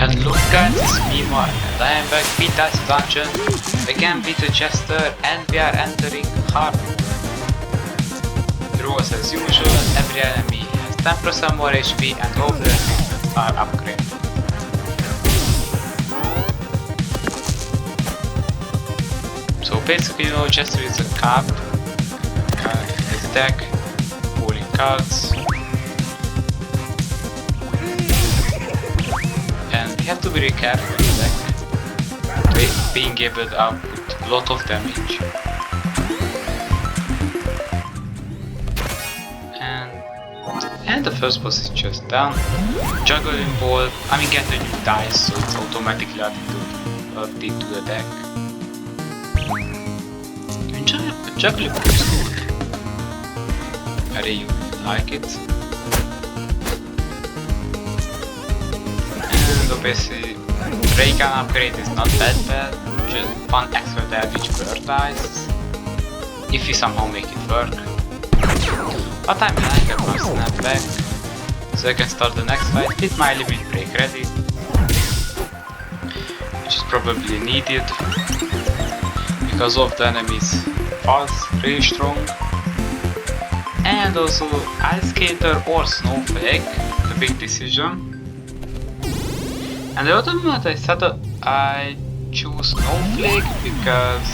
everyone, look guys, it's me Mark and I am back with Dicey Dungeon, again with the jester, and we are entering hard. The rules as usual, every enemy has 10% more HP and all the enemies are upgraded. So basically, you know, jester is a card, his deck, pulling cards. You have to be really careful with being able to output a lot of damage. And the first boss is just done. Juggling ball, I mean get the new dice so it's automatically added to the deck. And juggling ball is good. I really like it. Obviously, ray gun upgrade is not that bad, just 1 extra damage per dice, if you somehow make it work. But I mean, I get my snap back, so I can start the next fight with my limit break ready, which is probably needed, because of the enemies fast, really strong. And also, Ice Skater or Snowflake, the big decision. And the other moment I said that I choose Snowflake because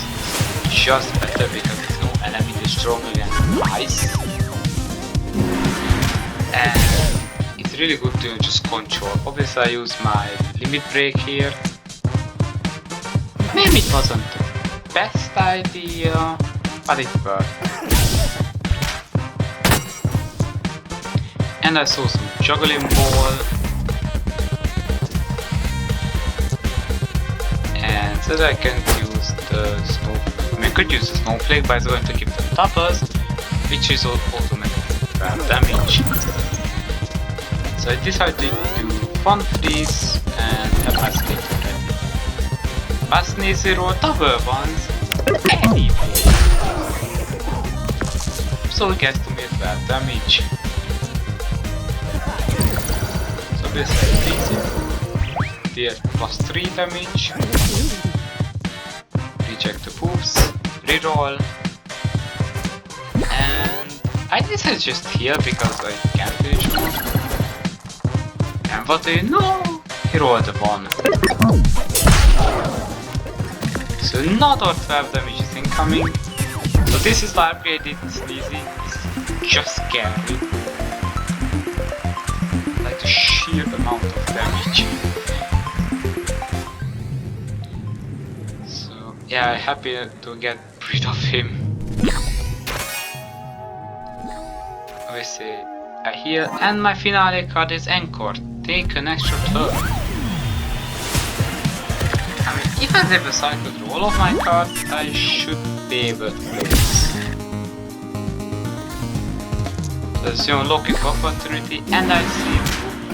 it's just better because it's no enemy is stronger than ice. And it's really good to just control. Obviously I use my limit break here. Maybe it wasn't the best idea, but it worked. And I saw some juggling ball. So that I can use the snowflake. I mean, I could use the snowflake, but I'm going to keep them toppers, which is automatically damage. So I decided to do fun freeze and have my skater ready. Basni 0 double ones anyway. So it gets to me 12 damage. So this is easy. There plus 3 damage. Reject the poofs, reroll, and I decided just heal because I can't finish one. And what do you know? He rolled a 1. So another 12 damage is incoming. So this is why I upgraded Sneezy. It's just scary. Like the sheer amount of damage. Yeah, I'm happy to get rid of him. Obviously, I heal, and my finale card is Anchored. Take an extra turn. I mean, if I ever cycle through all of my cards, I should be able to play this. There's your unlocking opportunity, and I see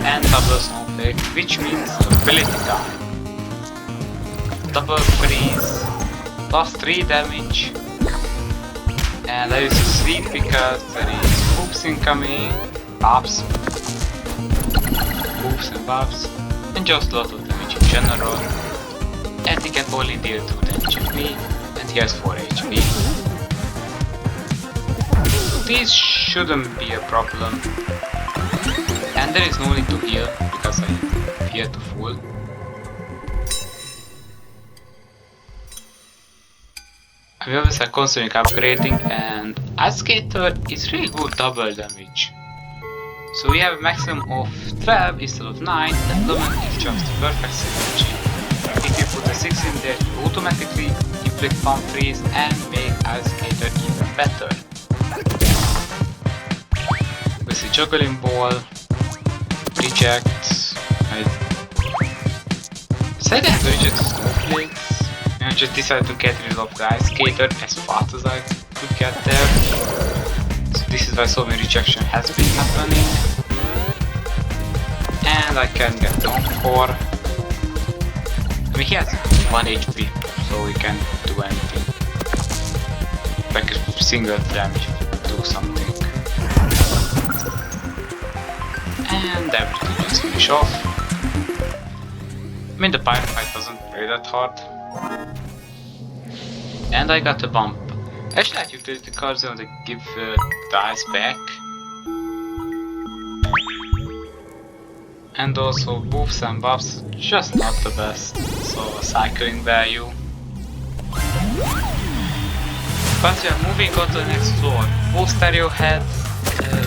and double snowflake, which means ability die. Double freeze. Plus 3 damage, and I use a sweep because there is hoops incoming, buffs, hoops and buffs, and just a lot of damage in general. And he can only deal 2 damage to me, and he has 4 HP. So this shouldn't be a problem, and there is no need to heal because I heal to full. We obviously are considering upgrading, and Ice Skater is really good double damage. So we have a maximum of 12 instead of 9, and Lumen is just perfect synergy. If you put a 6 in there, you automatically inflict Pump Freeze and make Ice Skater even better. We see Juggling Ball, Reject. I said I have to reject the Snowflakes. I just decided to get rid of the Ice Skater as fast as I could get there. So this is why so many rejection has been happening. And I can get the Encore. I mean, he has 1 HP, so he can do anything. Like a single damage, do something. And everything just finish off. mean, the pirate fight wasn't really that hard. And I got a bump. Actually, I utility cards and they give the ice back. And also buffs and buffs, just not the best. So cycling value. But we are moving on to the next floor. Both stereo head.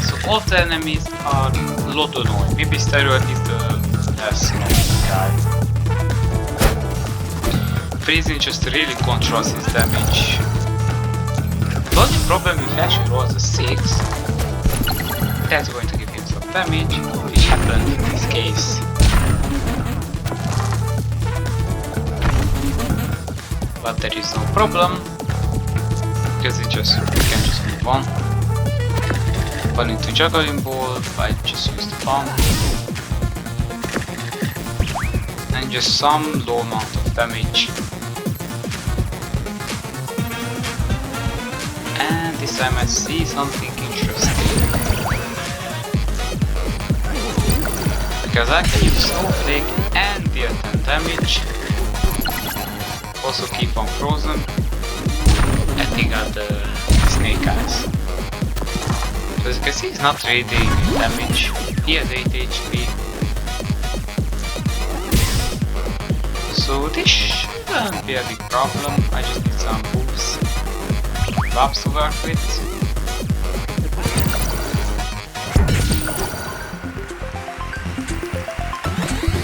So all the enemies are a lot annoying. Maybe stereo head is the less annoying guy. Freezing just really controls his damage. The only problem with actually rolls a 6. That's going to give him some damage, which happened in this case. But there is no problem, because we can just move on. Fall into juggling ball, I just use the bomb. And just some low amount of damage. And this time I see something interesting. Because I can use Snowflake and deal 10 damage. Also keep on frozen. And he got the snake eyes. So as you can see, he's not really doing damage. He has 8 HP. So this shouldn't be a big problem. I just need some moves. Buffs to work with.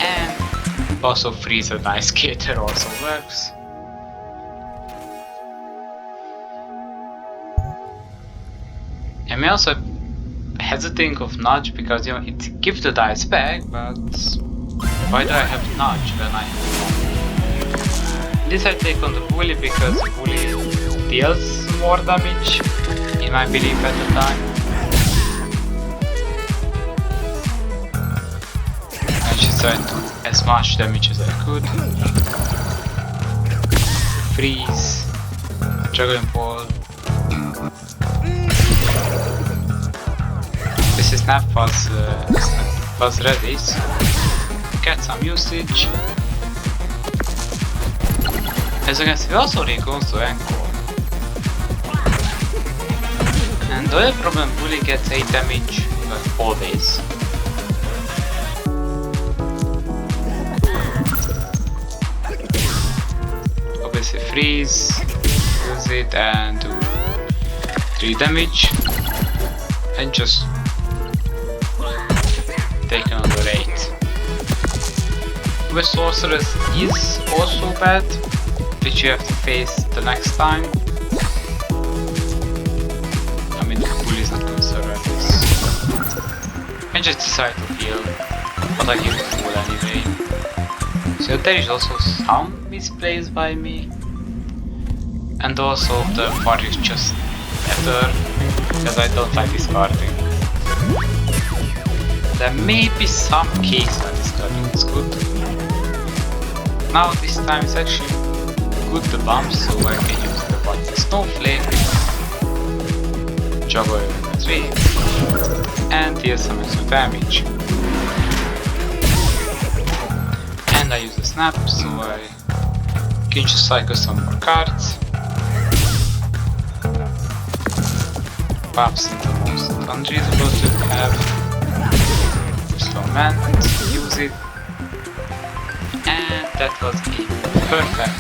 And also freeze and ice skater also works. I'm also hesitating of nudge because it gives the dice back, but why do I have nudge when I have one? This I take on the bully because bully deals more damage, in my belief at the time. I just tried to do as much damage as I could. Freeze, juggling ball. This snap was ready, so get some usage. As you can see, we also recons to ankle. And the only problem, bully gets 8 damage, like always. Obviously freeze, use it and do 3 damage. And just take another 8. The sorceress is also bad, which you have to face the next time. I mean, the bully is not going to survive this. I just decided to heal, but I give it full anyway. So there is also some misplays by me. And also the part is just better, because I don't like discarding. There may be some case when discarding is good. Now this time it's actually good the bump, so I can use the button Snowflake, juggle in the tree, and deal some extra damage. And I use the snap, so I can just cycle some more cards. Perhaps the most unreasonable to have. Slow man, use it. And that was a perfect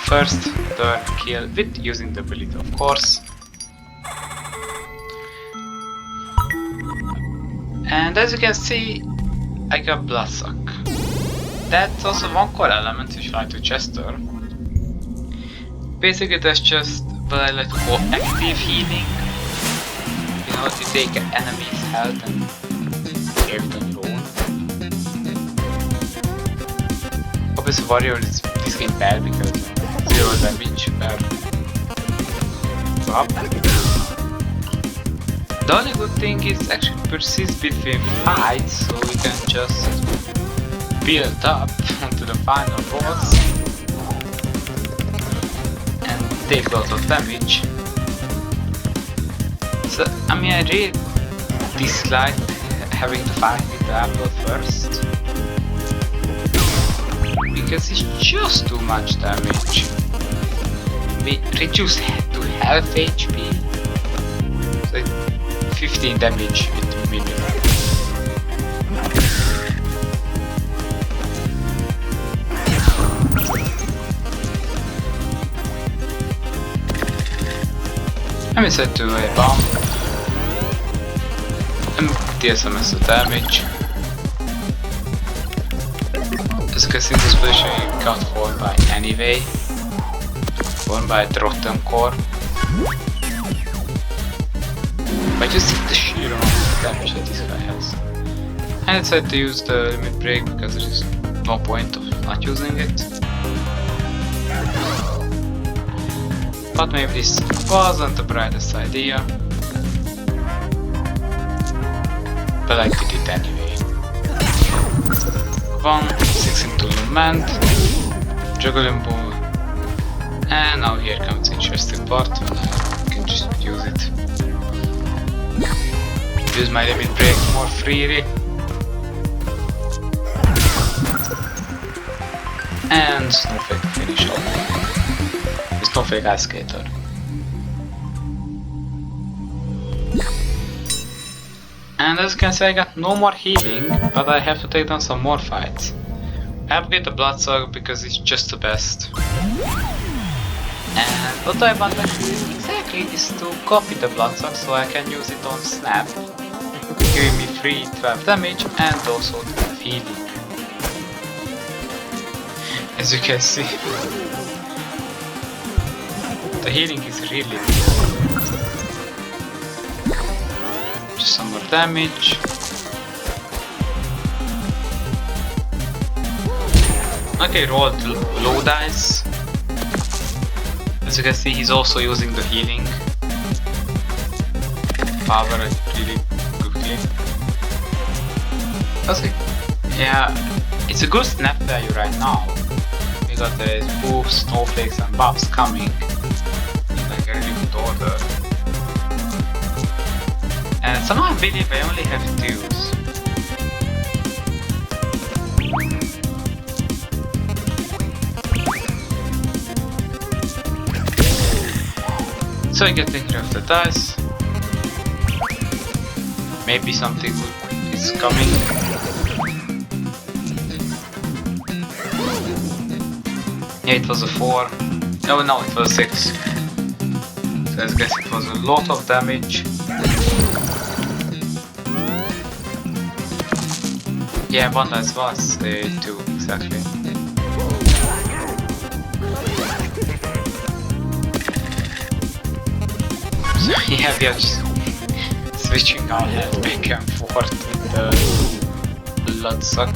first turn kill with using the ability, of course. And as you can see, I got Bloodsuck. That's also one core element which I like to jester. Basically that's just what I like to call active healing. You know, to take an enemy's health and give it on your own. Obviously warrior is this game bad because 0 damage per drop. The only good thing is actually persist between fights, so we can just build up to the final boss and take lots of damage. So I mean, I really dislike having to fight with the apple first. because it's just too much damage. We reduce to half HP, so 15 damage with minimum. Let me set to a bomb and deal some extra damage. As you can see in this position, you got fallen by anyway. Fallen by the rotten core. But just see the sheer amount of damage that this guy has. And I decided to use the limit break because there is no point of not using it. But maybe this wasn't the brightest idea. But I did it anyway. 1, 6 into Lament, Juggling Ball, and now here comes the interesting part when I can just use it. Use my limit break more freely. And Snowflake finish off. Snowflake Ice Skater. And as you can see, I got no more healing, but I have to take down some more fights. I have to get the Bloodsuck because it's just the best. And what I want actually exactly is to copy the Bloodsuck so I can use it on Snap, giving me free 12 damage and also 12 healing. As you can see, the healing is really good. Just some more damage. Okay, rolled low dice. As you can see, he's also using the healing power really quickly. Okay, yeah, it's a good snap value right now because there is boobs, snowflakes, and buffs coming. Like a really good order. And somehow I believe I only have 2s. So I get taken off the dice. Maybe something good is coming. Yeah, it was a 4. No, it was a 6. So I guess it was a lot of damage. Yeah, one dice was 2 exactly. So yeah, we are just switching our head back and forth with the Bloodsuck.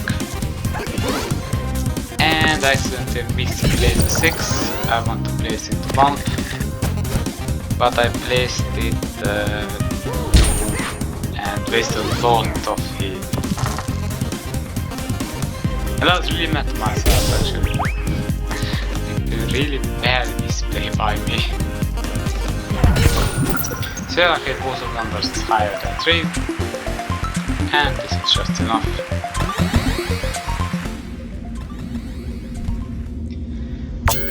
And I accidentally misplaced the 6. I want to place it 1. But I placed it and wasted a lot of heat. And I was really mad at myself actually. A really bad misplay by me. So yeah, okay, both of numbers is higher than 3. And this is just enough.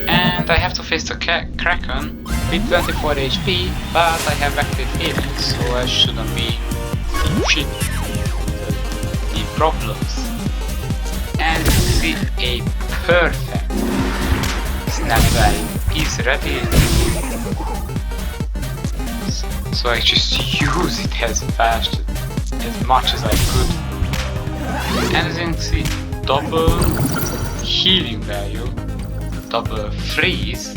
And I have to face the Kraken with 24 HP, but I have active healing, so I shouldn't be the problems. And you see a perfect snap value is ready. So I just use it as fast as much as I could. And as you can see, double healing value, double freeze.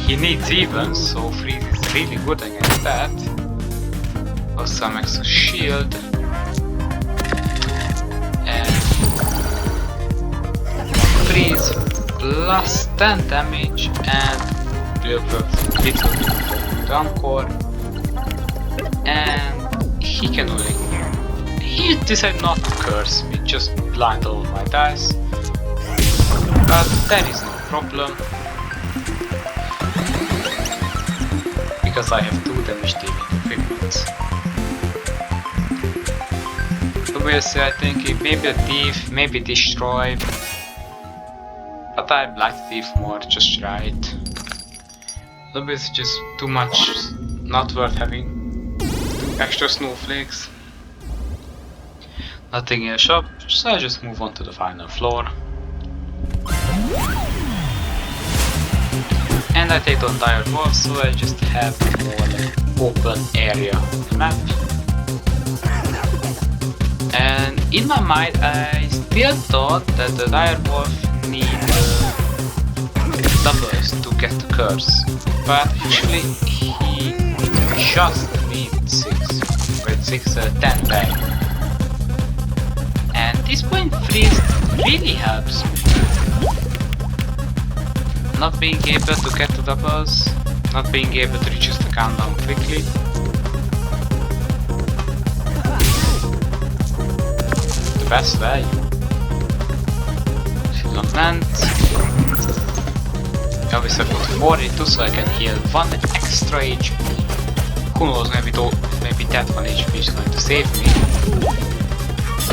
He needs even, so freeze is really good against that. Also some extra shield. And freeze plus 10 damage and little down core. And he can only... He decided not to curse me, just blind all my dice. But that is no problem. Because I have 2 damage dealing equipment. So we'll see, I think maybe a thief, maybe destroy. But I like Thief more, just right. The bit is just too much, not worth having. Extra snowflakes. Nothing in the shop, so I just move on to the final floor. And I take the entire wall, so I just have a more open area on the map. And in my mind, I still thought that the dire wolf need doubles to get the curse, but actually he just needs 6, with 6 10 back. And this point freeze really helps me. Not being able to get the doubles, not being able to reduce the countdown quickly. The best value. Filament. Obviously I've got 42, so I can heal 1 extra HP. Who knows, maybe that 1 HP is going to save me.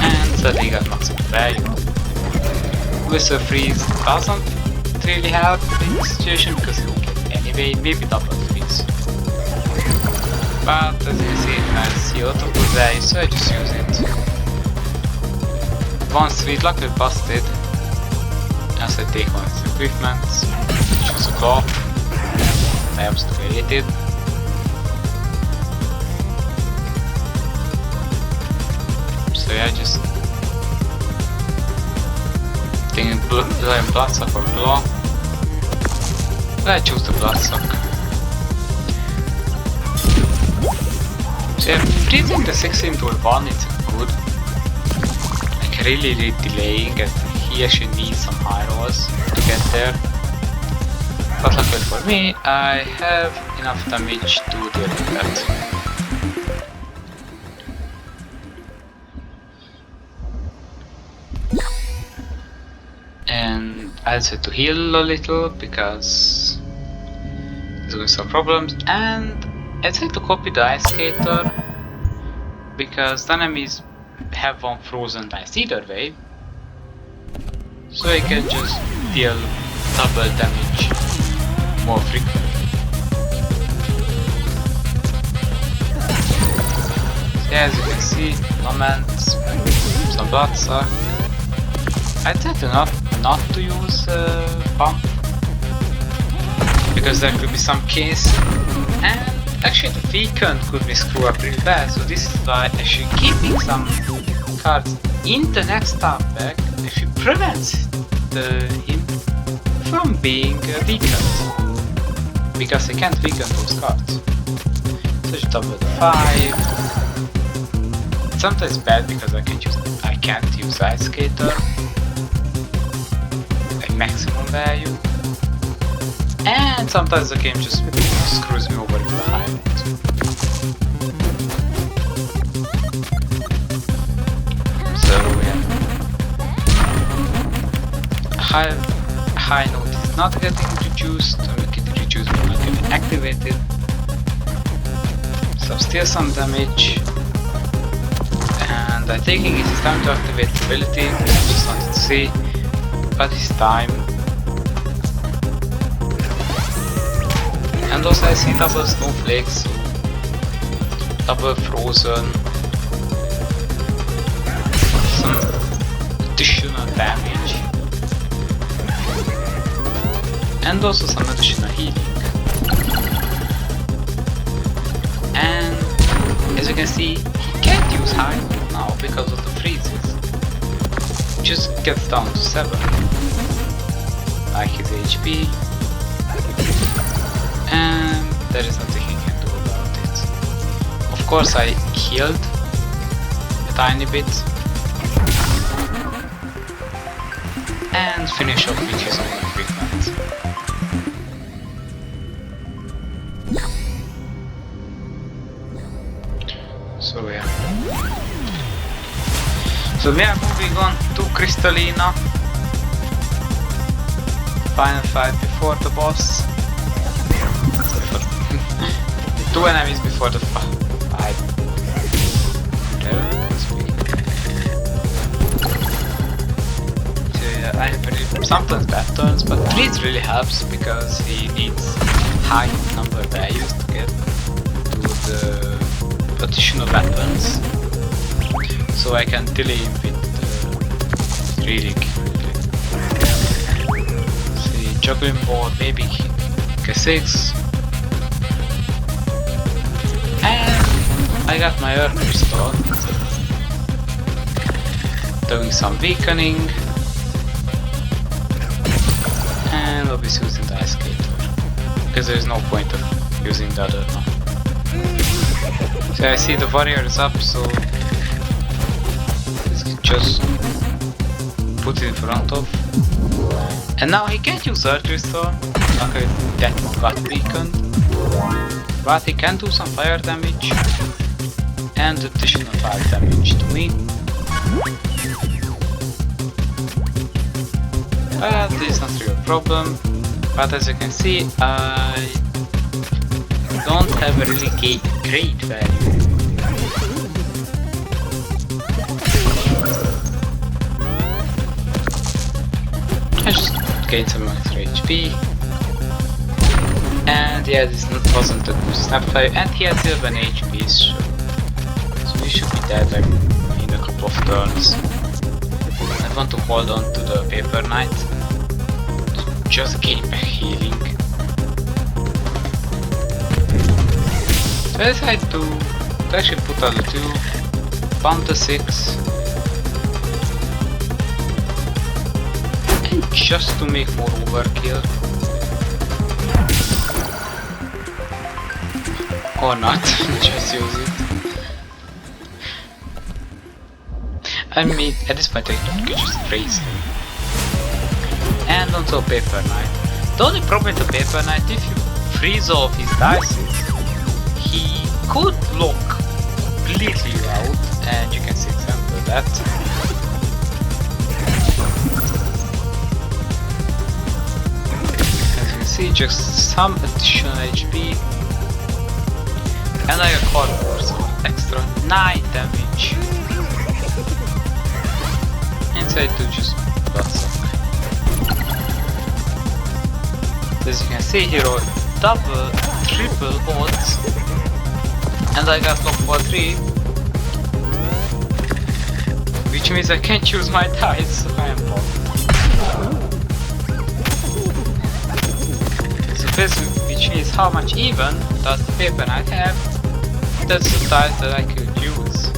And suddenly got maximum value. Whistle freeze doesn't really help in this situation because you get anyway, maybe double freeze. But as you can see, I see a lot of good value, so I just use it. One street luckily busted. As I take one of its equipment, choose a claw. I am still created. So yeah, just thinking bloodsuck or claw. I choose the bloodsuck. So yeah, freezing the 6 into 1 is good. Like really delaying it. He actually needs some high rolls to get there. But luckily for me, I have enough damage to deal with that. And I decided to heal a little because there's going to be some problems, and I decided to copy the Ice Skater because the enemies have one frozen dice either way, so I can just deal double damage more frequently. So yeah, as you can see, moments, some bloodsuck. I decided not to use pump because there could be some case, and actually the beacon could be screwed up really bad, so this is why actually keeping some cards in the next top deck actually prevents him from being weakened, because he can't weaken those cards. So just double 5. It's sometimes bad because I can't use Ice Skater maximum value, and sometimes the game just screws me over in the high note. So yeah, high note is not getting reduced, to make it reduced but not getting activated. So still some damage, and I think it's time to activate the ability. I just wanted to see. But it's time. And also I see double snowflakes, double frozen, some additional damage, and also some additional healing. And as you can see, he can't use high now because of the freezes. Just gets down to 7, like his HP, and there is nothing he can do about it. Of course I healed a tiny bit and finish off with his own equipment. So yeah. So we are moving on to Crystallina. Final fight before the boss. 2 enemies before the fight. So yeah, I have sometimes bad turns, but 3 really helps because he needs high number values to get to the additional weapons. So I can delay him with really. See, juggling board, maybe K6. And I got my Earth Crystal. Doing some weakening. And obviously using the Ice Skater. Because there is no point of using the other one. So I see the warrior is up, so just put it in front of. And now he can't use Earth Crystal. Okay, that one got weakened. But he can do some fire damage. And additional fire damage to me. But this is not really a problem. But as you can see, I don't have a really great value. I just gained some extra HP. And yeah, this wasn't a good snap fire, and he has 11 HP, so he should be dead like, in a couple of turns. I want to hold on to the Paper Knight to just gain back healing. So I decided to actually put out the 2, pump the 6, and just to make more overkill. Or not, just use it. I mean, at this point I could just freeze him. And also Paper Knight. The only problem with the Paper Knight, if you freeze off his dice, he could look completely out, and you can see example of that. As you can see, just some additional HP. And I got cardboard, so extra 9 damage. Inside to just bloodsuck. As you can see here, double, triple odds. And I got lock for 3. Which means I can't use my dice, so I am fucked. So basically, which means how much even does the Paper Knight have? That's the dice that I could use.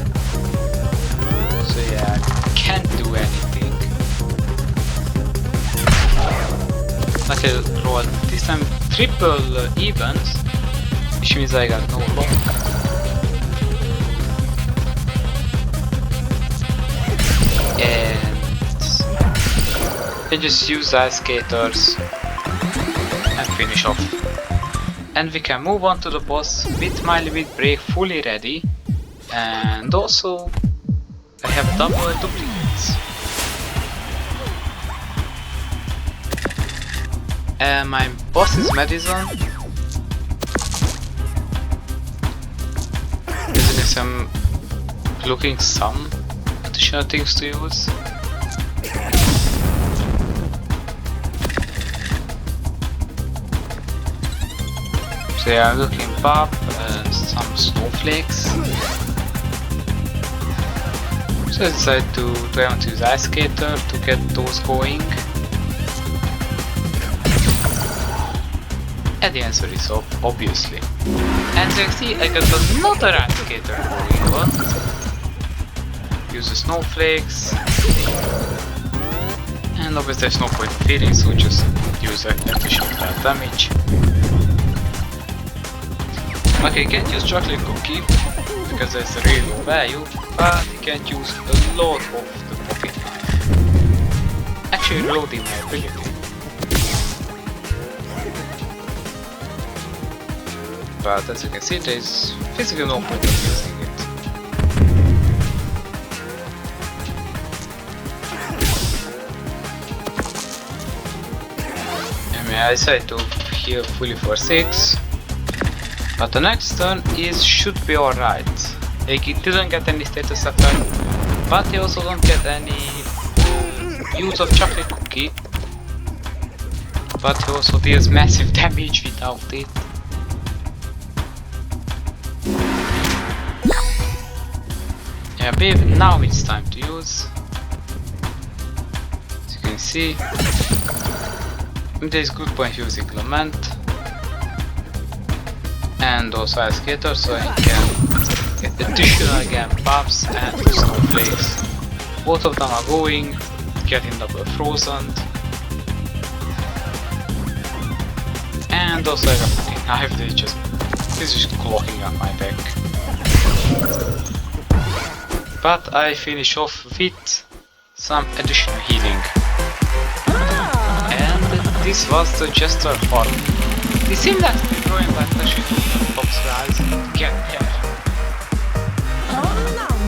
So yeah, I can't do anything. Like I rolled this time triple evens, which means I got no lock. And I just use Ice Skaters and finish off. And we can move on to the boss with my limit break fully ready. And also I have double duplicates. And my boss is Madison. There's some looking some additional things to use. So yeah, I'm looking up some snowflakes. So I decided to try to use Ice Skater to get those going. And the answer is obviously. And so you see, I got another Ice Skater going on. Use the snowflakes. And obviously there's no point in feeding, so just use additional damage. Okay, you can't use chocolate cookie because there's a really low value, but you can't use a lot of the pocket knife. Actually reloading my ability. But as you can see, there's physically no point of using it. Anyway, I decided to heal fully for 6. But the next turn should be alright. He didn't get any status effect, but he also don't get any use of chocolate cookie, but he also deals massive damage without it. Yeah, babe, now it's time to use. As you can see, there is good point using Lament and also Ice Skater, so I can get additional again buffs and snowflakes. Both of them are going, getting double frozen, and also I got fucking knife that is just clocking up my back. But I finish off with some additional healing. And this was the jester farm. They seem like they're growing like the shit of the box guys. Get